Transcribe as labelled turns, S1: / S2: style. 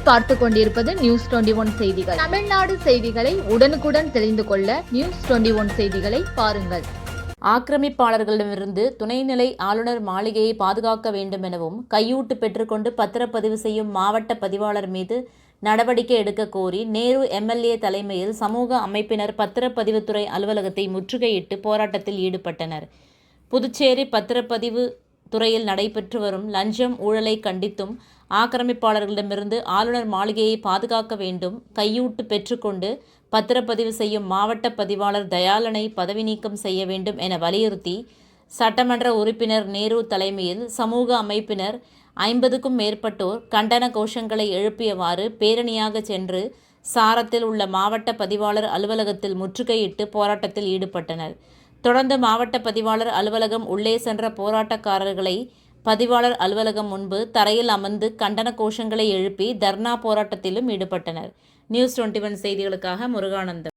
S1: நீங்கள் பார்த்து கொண்டிருப்பது நியூஸ் 21 செய்திகள். தமிழ்நாடு செய்திகளை உடனுக்குடன் தெரிந்து கொள்ள நியூஸ் 21 செய்திகளை பாருங்கள்.
S2: ஆக்கிரமிப்பாளர்களிடமிருந்து துணைநிலை ஆளுநர் மாளிகையை பாதுகாக்க வேண்டும் எனவும், கையூட்டு பெற்றுக்கொண்டு பத்திரப்பதிவு செய்யும் மாவட்ட பதிவாளர் மீது நடவடிக்கை எடுக்க கோரி நேரு எம்எல்ஏ தலைமையில் சமூக அமைப்பினர் பத்திரப்பதிவுத்துறை அலுவலகத்தை முற்றுகையிட்டு போராட்டத்தில் ஈடுபட்டனர். புதுச்சேரி பத்திரப்பதிவு துறையில் நடைபெற்று வரும் லஞ்சம் ஊழலை கண்டித்தும், ஆக்கிரமிப்பாளர்களிடமிருந்து ஆளுநர் மாளிகையை பாதுகாக்க வேண்டும், கையூட்டு பெற்றுக்கொண்டு பத்திரப்பதிவு செய்யும் மாவட்ட பதிவாளர் தயாளனை பதவி நீக்கம் செய்ய வேண்டும் என வலியுறுத்தி சட்டமன்ற உறுப்பினர் நேரு தலைமையில் சமூக அமைப்பினர் 50க்கும் மேற்பட்டோர் கண்டன கோஷங்களை எழுப்பியவாறு பேரணியாக சென்று சாரத்தில் உள்ள மாவட்ட பதிவாளர் அலுவலகத்தில் முற்றுகையிட்டு போராட்டத்தில் ஈடுபட்டனர். தொடர்ந்து மாவட்ட பதிவாளர் அலுவலகம் உள்ளே சென்ற போராட்டக்காரர்களை பதிவாளர் அலுவலகம் முன்பு தரையில் அமர்ந்து கண்டன கோஷங்களை எழுப்பி தர்ணா போராட்டத்திலும் ஈடுபட்டனர். நியூஸ் 21 செய்திகளுக்காக முருகானந்தம்.